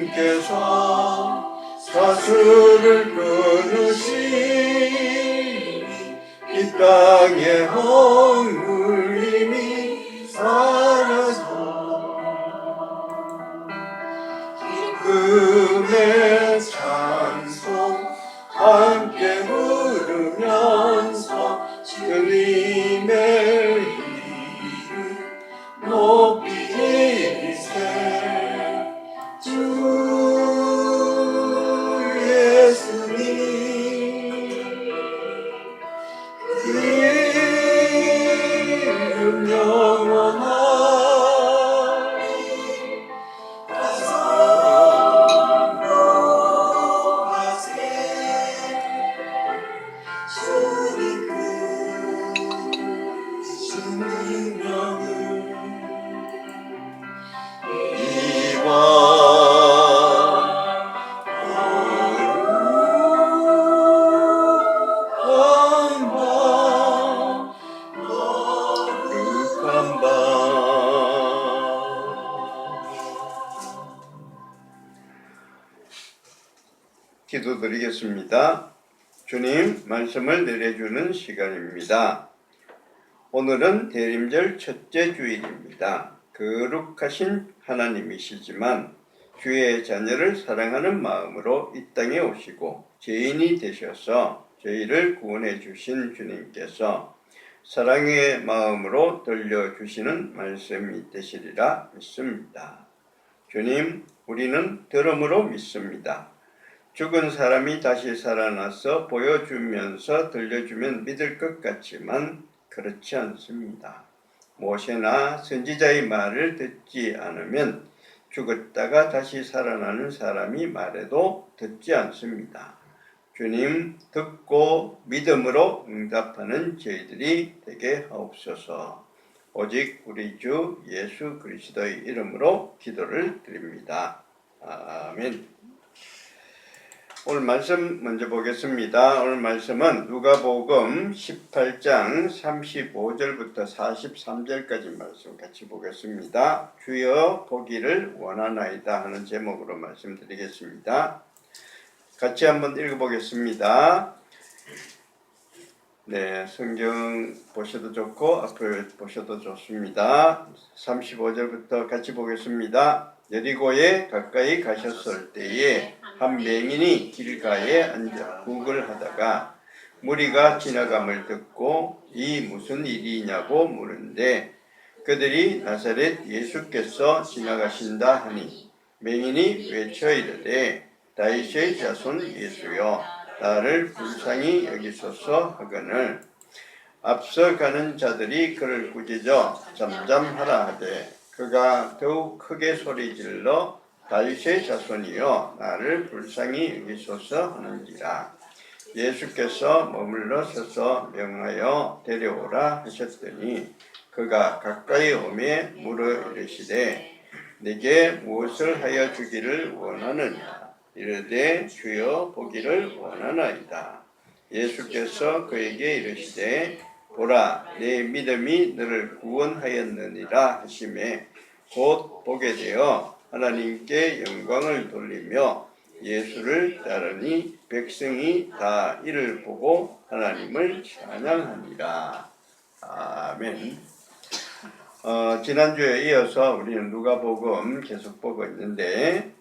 주님께서 사슬을 끊으시니 이 땅의 억눌림이 사라져 기쁨의 찬송 함께 부르면서 주님의 이름 높이 일세 주 예수님 그 이름 영원하리 가성노하세 주님 크신 능력을 이와 거룩한 밤 기도드리겠습니다. 주님 말씀을 내려주는 시간입니다. 오늘은 대림절 첫째 주일입니다. 거룩하신 하나님이시지만 주의 자녀를 사랑하는 마음으로 이 땅에 오시고 죄인이 되셔서 저희를 구원해 주신 주님께서 사랑의 마음으로 들려주시는 말씀이 되시리라 믿습니다. 주님, 우리는 들음으로 믿습니다. 죽은 사람이 다시 살아나서 보여주면서 들려주면 믿을 것 같지만 그렇지 않습니다. 모세나 선지자의 말을 듣지 않으면 죽었다가 다시 살아나는 사람이 말해도 듣지 않습니다. 주님, 듣고 믿음으로 응답하는 저희들이 되게 하옵소서. 오직 우리 주 예수 그리스도의 이름으로 기도를 드립니다. 아멘. 오늘 말씀 먼저 보겠습니다. 오늘 말씀은 누가복음 18장 35절부터 43절까지 말씀 같이 보겠습니다. 주여 보기를 원하나이다 하는 제목으로 말씀드리겠습니다. 같이 한번 읽어보겠습니다. 네, 성경 보셔도 좋고 앞을 보셔도 좋습니다. 35절부터 같이 보겠습니다. 여리고에 가까이 가셨을 때에 한 맹인이 길가에 앉아 국을 하다가 무리가 지나감을 듣고 이 무슨 일이냐고 물은데 그들이 나사렛 예수께서 지나가신다 하니 맹인이 외쳐 이르되 다윗의 자손 예수여 나를 불쌍히 여기소서 하거늘 앞서 가는 자들이 그를 꾸짖어 잠잠하라 하되 그가 더욱 크게 소리질러 다윗의 자손이여 나를 불쌍히 여기소서 하는지라. 예수께서 머물러 서서 명하여 데려오라 하셨더니 그가 가까이 오매 물어 이르시되 내게 무엇을 하여 주기를 원하느냐. 이르되 주여 보기를 원하나이다. 예수께서 그에게 이르시되 보라 내 믿음이 너를 구원하였느니라 하시매 곧 보게 되어 하나님께 영광을 돌리며 예수를 따르니 백성이 다 이를 보고 하나님을 찬양하니라. 아멘. 지난주에 이어서 우리는 누가복음 계속 보고 있는데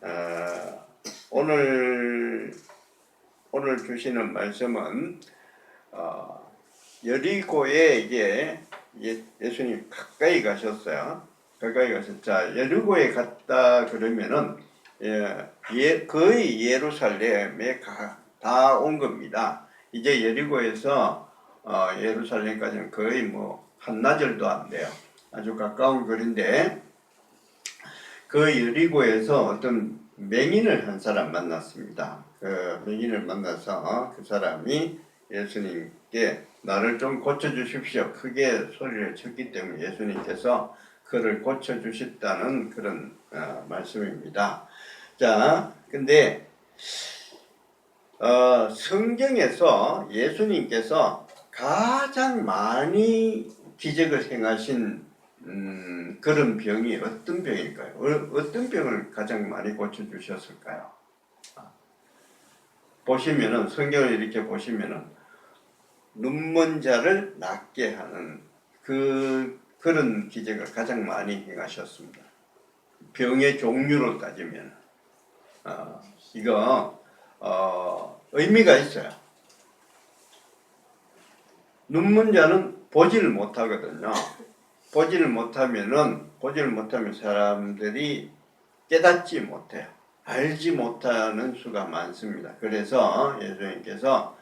오늘 주시는 말씀은 여리고에 이게 예수님 가까이 가셨어요. 가까이 가서 자 여리고에 갔다 그러면은 거의 예루살렘에 다 온 겁니다. 이제 여리고에서 예루살렘까지는 거의 뭐 한나절도 안 돼요. 아주 가까운 거리인데 그 여리고에서 어떤 맹인을 한 사람 만났습니다. 그 맹인을 만나서 그 사람이 예수님께 나를 좀 고쳐주십시오. 크게 소리를 쳤기 때문에 예수님께서 그를 고쳐주셨다는 그런 말씀입니다. 자, 근데 성경에서 예수님께서 가장 많이 기적을 행하신 그런 병이 어떤 병일까요? 어떤 병을 가장 많이 고쳐주셨을까요? 보시면은 성경을 이렇게 보시면은 눈먼 자를 낫게 하는 그런 기적을 가장 많이 행하셨습니다. 병의 종류로 따지면 이거 의미가 있어요. 눈먼 자는 보지를 못하거든요. 보지를 못하면 사람들이 깨닫지 못해요. 알지 못하는 수가 많습니다. 그래서 예수님께서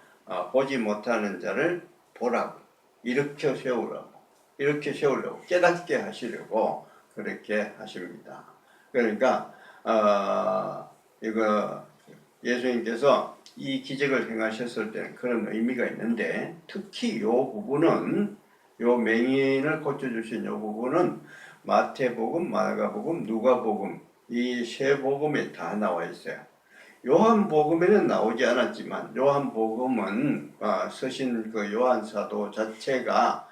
보지 못하는 자를 보라고, 일으켜 세우려고 깨닫게 하시려고 그렇게 하십니다. 그러니까 이거 예수님께서 이 기적을 행하셨을 때는 그런 의미가 있는데, 특히 이 부분은, 이 맹인을 고쳐주신 이 부분은 마태복음, 마가복음, 누가복음 이 세 복음에 다 나와 있어요. 요한복음에는 나오지 않았지만, 요한복음은 서신 그 요한 사도 자체가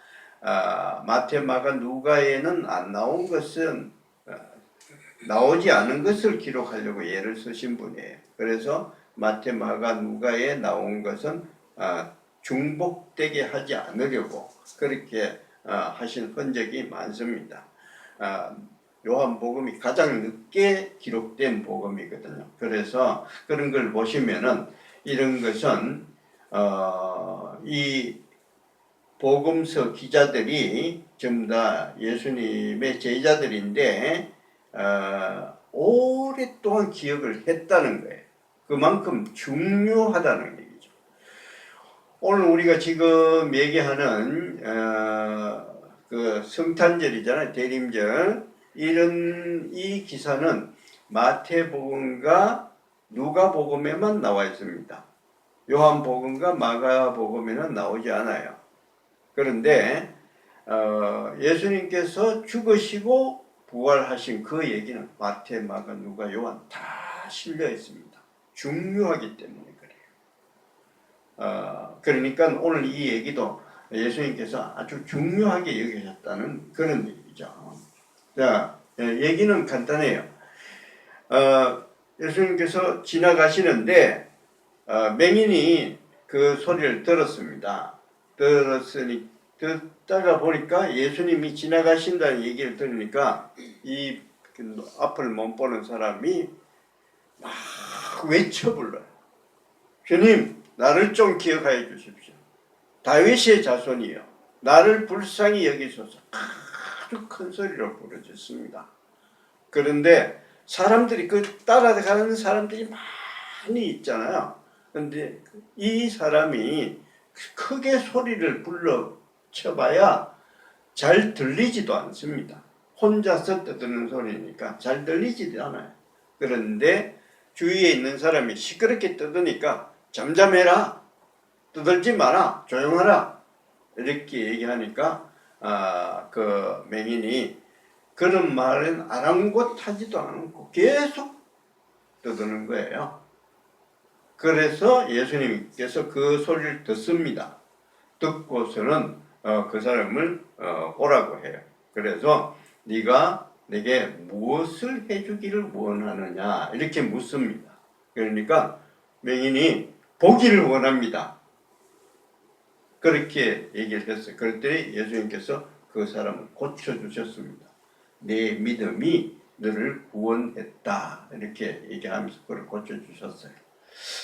마태, 마가, 누가에는 안 나온 것은 나오지 않은 것을 기록하려고 예를 쓰신 분이에요. 그래서 마태, 마가, 누가에 나온 것은 중복되게 하지 않으려고 그렇게 하신 흔적이 많습니다. 요한복음이 가장 늦게 기록된 복음이거든요. 그래서 그런 걸 보시면은 이런 것은 이 복음서 기자들이 전부 다 예수님의 제자들인데 오랫동안 기억을 했다는 거예요. 그만큼 중요하다는 얘기죠. 오늘 우리가 지금 얘기하는 그 성탄절이잖아요. 대림절. 이 기사는 마태복음과 누가복음에만 나와 있습니다. 요한복음과 마가복음에는 나오지 않아요. 그런데 예수님께서 죽으시고 부활하신 그 얘기는 마태, 마가, 누가, 요한 다 실려 있습니다. 중요하기 때문에 그래요. 그러니까 오늘 이 얘기도 예수님께서 아주 중요하게 여기셨다는 그런 얘기죠. 자, 얘기는 간단해요. 예수님께서 지나가시는데 맹인이 그 소리를 들었습니다. 듣다가 보니까 예수님이 지나가신다는 얘기를 들으니까 이 앞을 못 보는 사람이 막 외쳐 불러요. 주님, 나를 좀 기억하여 주십시오. 다윗의 자손이요, 나를 불쌍히 여기소서. 아주 큰 소리로 부르짖습니다. 그런데 사람들이 따라가는 사람들이 많이 있잖아요. 그런데 이 사람이 크게 소리를 불러 쳐봐야 잘 들리지도 않습니다. 혼자서 떠드는 소리니까 잘 들리지도 않아요. 그런데 주위에 있는 사람이 시끄럽게 떠드니까 잠잠해라, 떠들지 마라, 조용하라 이렇게 얘기하니까 그 맹인이 그런 말은 아랑곳하지도 않고 계속 떠드는 거예요. 그래서 예수님께서 그 소리를 듣습니다. 듣고서는 그 사람을 오라고 해요. 그래서 네가 내게 무엇을 해주기를 원하느냐 이렇게 묻습니다. 그러니까 맹인이 보기를 원합니다. 그렇게 얘기를 했어요. 그랬더니 예수님께서 그 사람을 고쳐주셨습니다. 내 믿음이 너를 구원했다 이렇게 얘기하면서 그걸 고쳐주셨어요.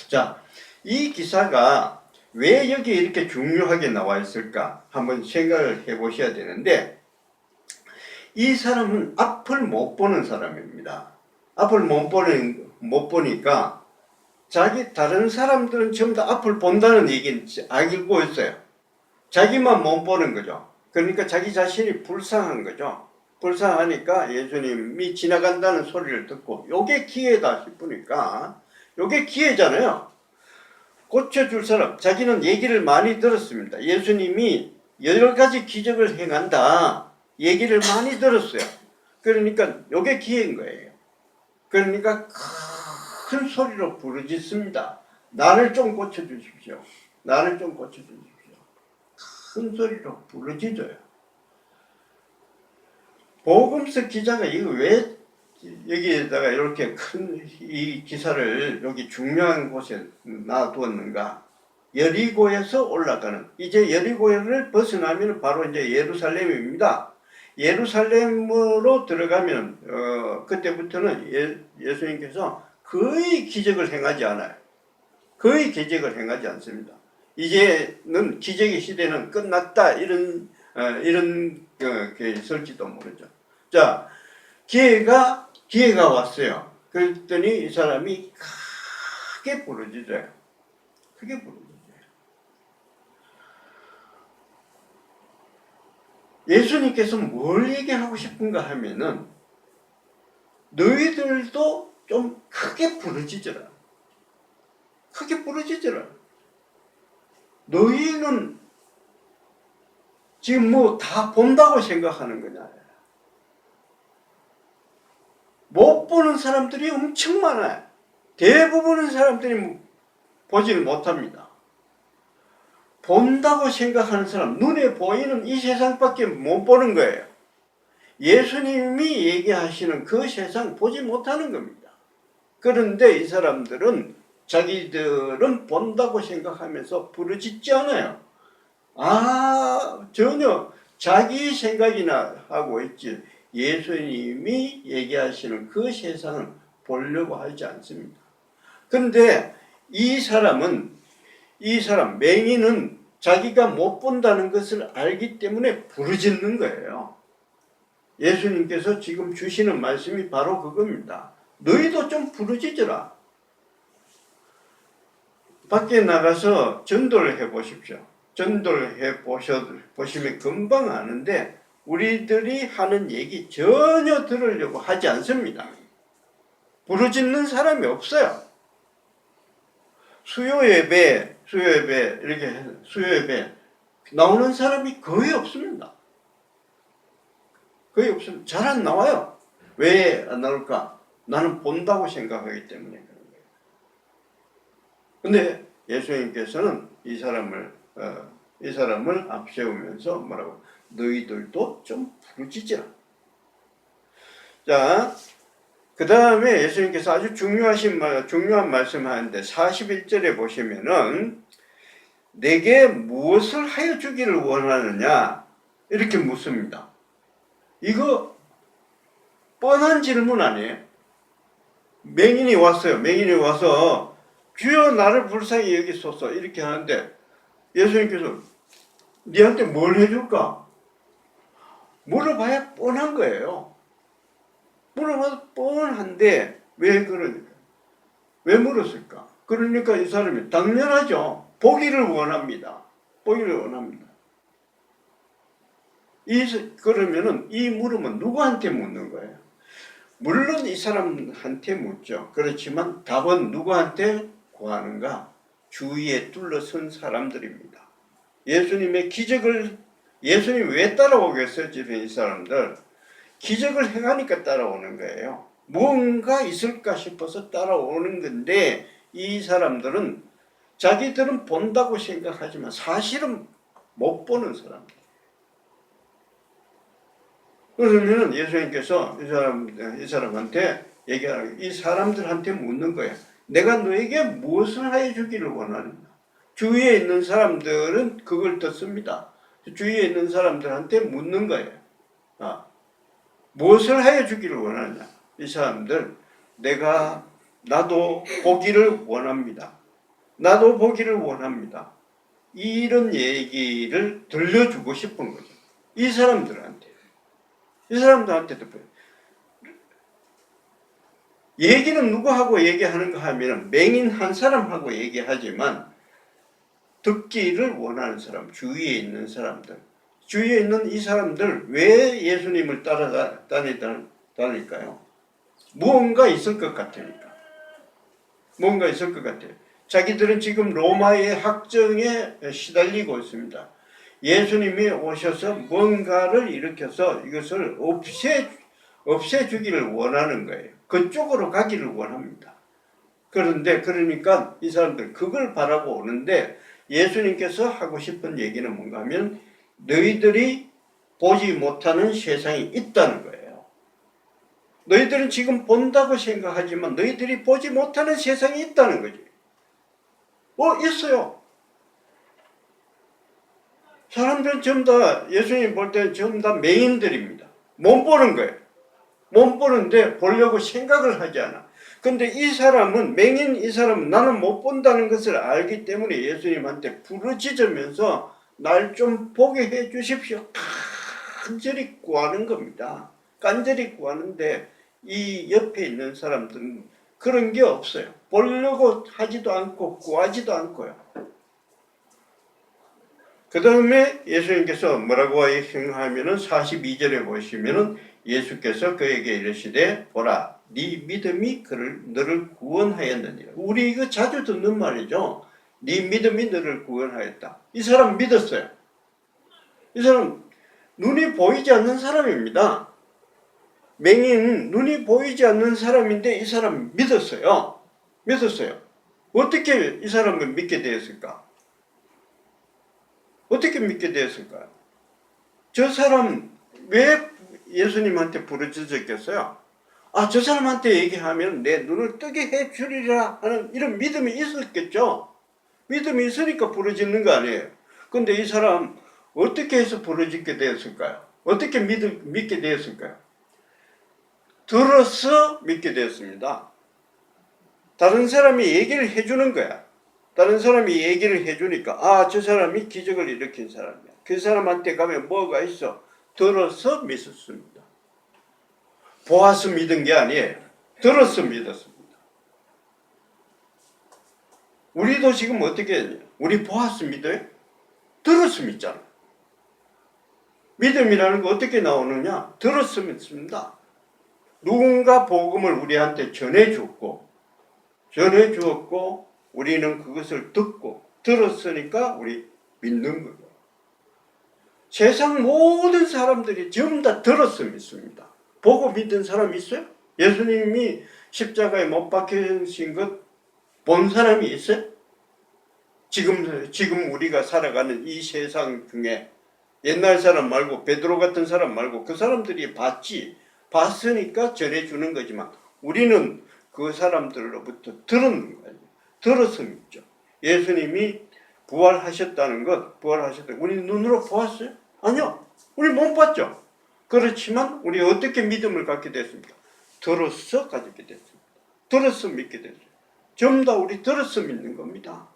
자, 이 기사가 왜 여기에 이렇게 중요하게 나와 있을까 한번 생각을 해보셔야 되는데, 이 사람은 앞을 못 보는 사람입니다. 앞을 못 보니까 다른 사람들은 전부 다 앞을 본다는 얘기는 알고 있어요. 자기만 못 보는 거죠. 그러니까 자기 자신이 불쌍한 거죠. 불쌍하니까 예수님이 지나간다는 소리를 듣고 요게 기회다 싶으니까, 요게 기회잖아요. 고쳐줄 사람, 자기는 얘기를 많이 들었습니다. 예수님이 여러 가지 기적을 행한다 얘기를 많이 들었어요. 그러니까 요게 기회인 거예요. 그러니까 큰 소리로 부르짖습니다. 나를 좀 고쳐주십시오. 나를 좀 고쳐주십시오. 큰 소리로 부르짖어요. 복음서 기자가 이거 왜 여기에다가 이렇게 큰 이 기사를 여기 중요한 곳에 놔두었는가? 여리고에서 올라가는, 이제 여리고를 벗어나면 바로 이제 예루살렘입니다. 예루살렘으로 들어가면 그때부터는 예수님께서 거의 기적을 행하지 않아요. 거의 기적을 행하지 않습니다. 이제는 기적의 시대는 끝났다, 이런 설지도 모르죠. 자, 기회가 왔어요. 그랬더니 이 사람이 크게 부르짖어요. 크게 부르짖어요. 예수님께서 뭘 얘기하고 싶은가 하면은, 너희들도 좀 크게 부르짖어라. 크게 부르짖어라. 너희는 지금 뭐 다 본다고 생각하는 거냐. 못 보는 사람들이 엄청 많아요. 대부분의 사람들이 보지를 못합니다. 본다고 생각하는 사람, 눈에 보이는 이 세상밖에 못 보는 거예요. 예수님이 얘기하시는 그 세상 보지 못하는 겁니다. 그런데 이 사람들은 자기들은 본다고 생각하면서 부르짖지 않아요. 전혀 자기 생각이나 하고 있지 예수님이 얘기하시는 그 세상을 보려고 하지 않습니다. 그런데 이 맹인은 자기가 못 본다는 것을 알기 때문에 부르짖는 거예요. 예수님께서 지금 주시는 말씀이 바로 그겁니다. 너희도 좀 부르짖어라. 밖에 나가서 전도를 해보십시오. 전도를 해보시면 금방 아는데, 우리들이 하는 얘기 전혀 들으려고 하지 않습니다. 부르짖는 사람이 없어요. 수요예배 나오는 사람이 거의 없습니다. 거의 없습니다. 잘 안 나와요. 왜 안 나올까? 나는 본다고 생각하기 때문에 그런 거예요. 근데 예수님께서는 이 사람을 앞세우면서 뭐라고? 너희들도 좀 부르짖으라. 자, 그 다음에 예수님께서 아주 중요한 말씀을 하는데 41절에 보시면은 내게 무엇을 하여 주기를 원하느냐 이렇게 묻습니다. 이거 뻔한 질문 아니에요? 맹인이 왔어요. 맹인이 와서 주여 나를 불쌍히 여기소서 이렇게 하는데 예수님께서 니한테 뭘 해줄까? 물어봐야 뻔한 거예요. 물어봐도 뻔한데 왜 그러니까? 왜 물었을까? 그러니까 이 사람이 당연하죠. 보기를 원합니다. 보기를 원합니다. 그러면은 이 물음은 누구한테 묻는 거예요? 물론 이 사람한테 묻죠. 그렇지만 답은 누구한테 구하는가? 주위에 둘러선 사람들입니다. 예수님의 기적을, 예수님 왜 따라오겠어요? 지금 이 사람들 기적을 행하니까 따라오는 거예요. 뭔가 있을까 싶어서 따라오는 건데, 이 사람들은 자기들은 본다고 생각하지만 사실은 못 보는 사람들. 그러면 예수님께서 이 사람한테 얘기하는, 이 사람들한테 묻는 거예요. 내가 너에게 무엇을 하여 주기를 원하느냐. 주위에 있는 사람들은 그걸 듣습니다. 주위에 있는 사람들한테 묻는 거예요. 무엇을 하여 주기를 원하느냐. 이 사람들, 나도 보기를 원합니다. 나도 보기를 원합니다. 이런 얘기를 들려주고 싶은 거죠. 이 사람들한테도 얘기는 누구하고 얘기하는가 하면 맹인 한 사람하고 얘기하지만 듣기를 원하는 사람, 주위에 있는 사람들, 주위에 있는 이 사람들 왜 예수님을 따라다닐까요? 무언가 있을 것 같으니까. 뭔가 있을 것 같아요. 자기들은 지금 로마의 학정에 시달리고 있습니다. 예수님이 오셔서 뭔가를 일으켜서 이것을 없애주기를 원하는 거예요. 그쪽으로 가기를 원합니다. 그러니까 이 사람들 그걸 바라고 오는데 예수님께서 하고 싶은 얘기는 뭔가 하면 너희들이 보지 못하는 세상이 있다는 거예요. 너희들은 지금 본다고 생각하지만 너희들이 보지 못하는 세상이 있다는 거지. 있어요. 사람들은 전부 다 예수님 볼 때는 전부 다 맹인들입니다. 못 보는 거예요. 못 보는데 보려고 생각을 하지 않아. 근데 이 사람은 맹인 이 사람은 나는 못 본다는 것을 알기 때문에 예수님한테 부르짖으면서 날 좀 보게 해 주십시오. 간절히 구하는 겁니다. 간절히 구하는데 이 옆에 있는 사람들은 그런 게 없어요. 보려고 하지도 않고 구하지도 않고요. 그 다음에 예수님께서 뭐라고 행하면은 42절에 보시면은 예수께서 그에게 이르시되 보라 네 믿음이 너를 구원하였느니라. 우리 이거 자주 듣는 말이죠. 네 믿음이 너를 구원하였다. 이 사람 믿었어요. 이 사람 눈이 보이지 않는 사람입니다. 맹인 눈이 보이지 않는 사람인데 이 사람 믿었어요. 믿었어요. 어떻게 이 사람을 믿게 되었을까? 어떻게 믿게 되었을까요? 저 사람 왜 예수님한테 부르짖었겠어요? 저 사람한테 얘기하면 내 눈을 뜨게 해주리라 하는 이런 믿음이 있었겠죠. 믿음이 있으니까 부르짖는 거 아니에요. 근데 이 사람 어떻게 해서 부르짖게 되었을까요? 어떻게 믿게 되었을까요? 들어서 믿게 되었습니다. 다른 사람이 얘기를 해주는 거야. 다른 사람이 얘기를 해주니까 저 사람이 기적을 일으킨 사람이야. 그 사람한테 가면 뭐가 있어? 들어서 믿었습니다. 보아서 믿은 게 아니에요. 들어서 믿었습니다. 우리도 지금 어떻게 했냐? 우리 보아서 믿어요? 들어서 믿잖아. 믿음이라는 거 어떻게 나오느냐? 들어서 믿습니다. 누군가 복음을 우리한테 전해주었고 우리는 그것을 듣고 들었으니까 우리 믿는 거예요. 세상 모든 사람들이 전부 다 들어서 믿습니다. 보고 믿는 사람 있어요? 예수님이 십자가에 못 박히신 것 본 사람이 있어요? 지금 우리가 살아가는 이 세상 중에 옛날 사람 말고 베드로 같은 사람 말고 그 사람들이 봤으니까 전해주는 거지만 우리는 그 사람들로부터 들은 거예요. 들어서 믿죠. 예수님이 부활하셨다는 것, 우리 눈으로 보았어요? 아니요. 우리 못 봤죠. 그렇지만 우리 어떻게 믿음을 갖게 됐습니까? 들어서 가지게 됐습니다. 들어서 믿게 됐어요. 전부 다 우리 들어서 믿는 겁니다.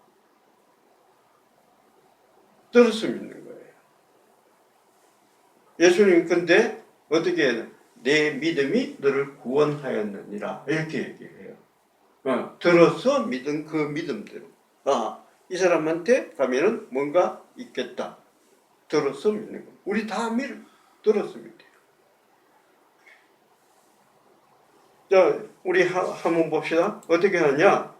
들어서 믿는 거예요. 예수님 근데 어떻게 해요? 내 믿음이 너를 구원하였느니라 이렇게 얘기해요. 들어서 믿은 그 믿음대로 이 사람한테 가면은 뭔가 있겠다. 들어서 믿는 거. 우리 다 들어서 믿어요. 자, 우리 한번 봅시다. 어떻게 하냐?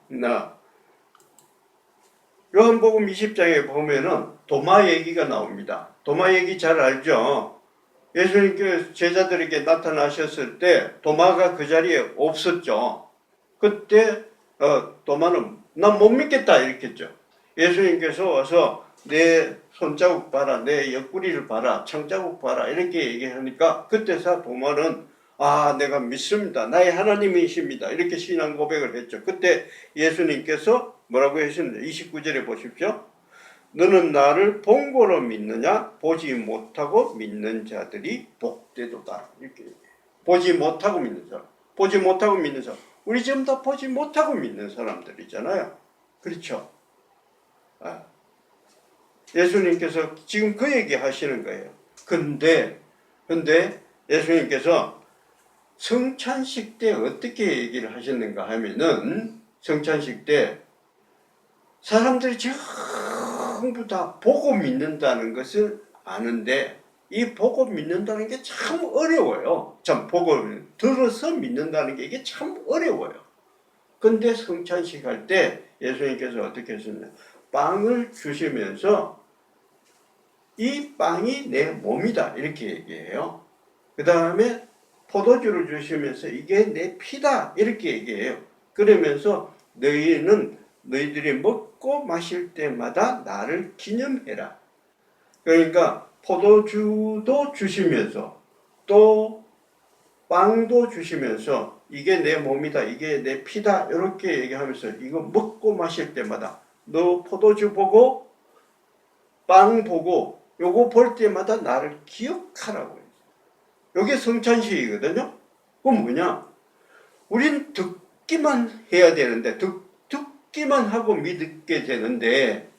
요한복음 20장에 보면은 도마 얘기가 나옵니다. 도마 얘기 잘 알죠? 예수님께서 제자들에게 나타나셨을 때 도마가 그 자리에 없었죠. 그때 도마는 난 못 믿겠다 이렇게 했죠. 예수님께서 와서 내 손자국 봐라, 내 옆구리를 봐라, 창자국 봐라 이렇게 얘기하니까 그때서 도마는 내가 믿습니다. 나의 하나님이십니다. 이렇게 신앙 고백을 했죠. 그때 예수님께서 뭐라고 하셨는지 29절에 보십시오. 너는 나를 본 거로 믿느냐? 보지 못하고 믿는 자들이 복되도다. 이렇게 보지 못하고 믿는 사람. 보지 못하고 믿는 사람. 우리 지금 다 보지 못하고 믿는 사람들이잖아요. 그렇죠? 예수님께서 지금 그 얘기 하시는 거예요. 근데 예수님께서 성찬식 때 어떻게 얘기를 하셨는가 하면은 성찬식 때 사람들이 전부 다 보고 믿는다는 것을 아는데 이 보고 믿는다는 게 참 어려워요. 들어서 믿는다는 게 이게 참 어려워요. 근데 성찬식 할 때 예수님께서 어떻게 하셨냐? 빵을 주시면서 이 빵이 내 몸이다 이렇게 얘기해요. 그 다음에 포도주를 주시면서 이게 내 피다 이렇게 얘기해요. 그러면서 너희들이 먹고 마실 때마다 나를 기념해라. 그러니까 포도주도 주시면서 또 빵도 주시면서 이게 내 몸이다, 이게 내 피다 이렇게 얘기하면서 이거 먹고 마실 때마다 너 포도주 보고 빵 보고 요거 볼 때마다 나를 기억하라고 해요. 요게 성찬식이거든요. 그건 뭐냐? 우린 듣기만 해야 되는데 듣기만 하고 믿게 되는데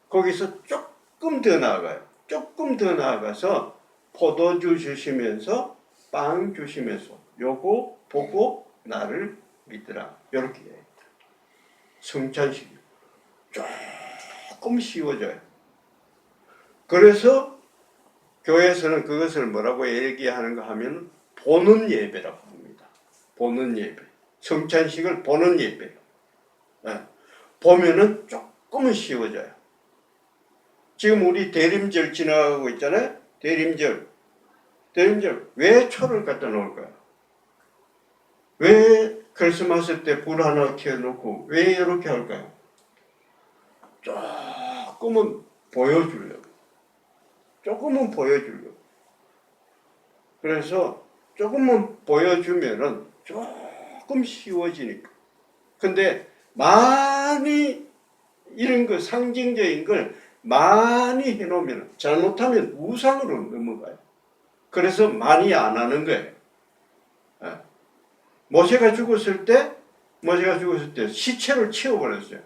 거기서 조금 더 나아가요. 조금 더 나아가서 포도주 주시면서 빵 주시면서 요거 보고 나를 믿으라. 이렇게 해요. 성찬식이 조금 쉬워져요. 그래서 교회에서는 그것을 뭐라고 얘기하는가 하면 보는 예배라고 합니다. 보는 예배. 성찬식을 보는 예배요. 네. 보면은 조금은 쉬워져요. 지금 우리 대림절 지나가고 있잖아요. 대림절 왜 초를 갖다 놓을까요? 왜 크리스마스 때 불 하나 켜놓고 왜 이렇게 할까요? 조금은 보여주려고. 조금은 보여주려고. 그래서 조금은 보여주면은 조금 쉬워지니까. 근데 많이 이런 거 상징적인 걸 많이 해놓으면 잘못하면 우상으로 넘어가요. 그래서 많이 안 하는 거예요. 모세가 죽었을 때 시체를 치워버렸어요.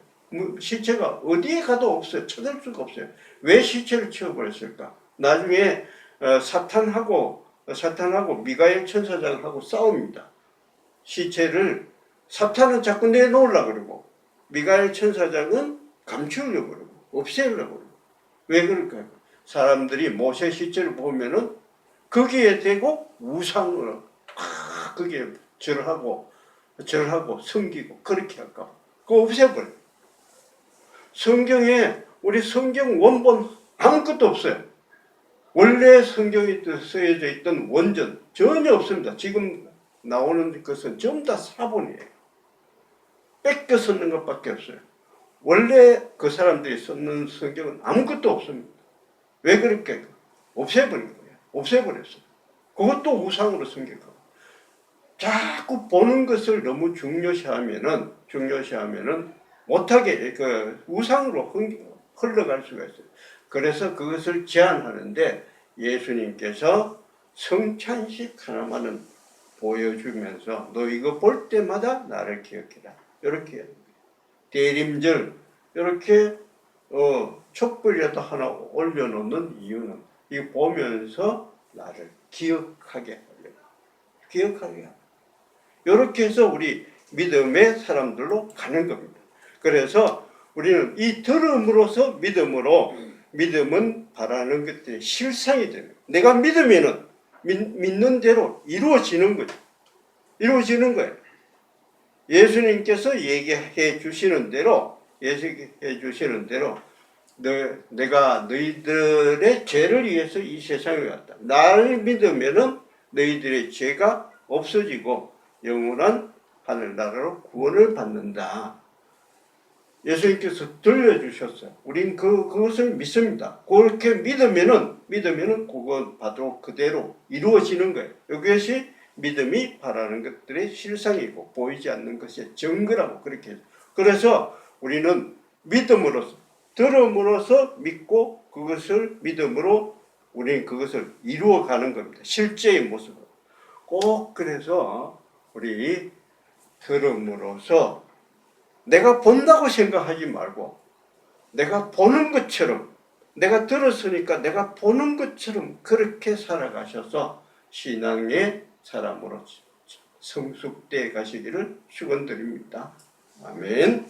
시체가 어디에 가도 없어요. 찾을 수가 없어요. 왜 시체를 치워버렸을까? 나중에 사탄하고 미가엘 천사장하고 싸웁니다. 시체를 사탄은 자꾸 내놓으려고 그러고 미가엘 천사장은 감추려고 그러고 없애려고 그러고. 왜 그럴까요? 사람들이 모세 시체를 보면은 거기에 대고 우상으로 거기에 절하고 섬기고 그렇게 할까 봐. 그거 없애버려요. 성경에 우리 성경 원본 아무것도 없어요. 원래 성경에 쓰여져 있던 원전 전혀 없습니다. 지금 나오는 것은 전부 다 사본이에요. 뺏겨 썼는 것밖에 없어요. 원래 그 사람들이 썼는 성경은 아무것도 없습니다. 왜 그렇게 없애버린 거예요. 없애버렸어요. 그것도 우상으로 승격하고. 자꾸 보는 것을 너무 중요시하면은 못하게 우상으로 흘러갈 수가 있어요. 그래서 그것을 제한하는데 예수님께서 성찬식 하나만은 보여주면서 너 이거 볼 때마다 나를 기억해라. 이렇게 해야 됩니다. 대림절 이렇게 촛불이라도 하나 올려놓는 이유는 이거 보면서 나를 기억하게 하려고. 기억하게 하려고. 이렇게 해서 우리 믿음의 사람들로 가는 겁니다. 그래서 우리는 이 들음으로서 믿음은 바라는 것들이 실상이 되는 거예요. 내가 믿으면은 믿는 대로 이루어지는 거죠. 이루어지는 거예요. 예수님께서 얘기해 주시는 대로 내가 너희들의 죄를 위해서 이 세상에 왔다. 나를 믿으면은 너희들의 죄가 없어지고 영원한 하늘나라로 구원을 받는다. 예수님께서 들려주셨어요. 우린 그것을 믿습니다. 그렇게 믿으면은 그건 바로 그대로 이루어지는 거예요. 이것이 믿음이 바라는 것들의 실상이고 보이지 않는 것의 증거라고 그렇게 해요. 그래서 우리는 믿음으로써 들음으로써 믿고 그것을 믿음으로 우리는 그것을 이루어가는 겁니다. 실제의 모습으로. 꼭 그래서 우리 들음으로써 내가 본다고 생각하지 말고 내가 보는 것처럼 내가 들었으니까 내가 보는 것처럼 그렇게 살아가셔서 신앙의 사람으로 성숙되어 가시기를 축원드립니다. 아멘.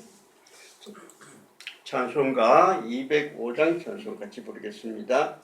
찬송가 205장 찬송 같이 부르겠습니다.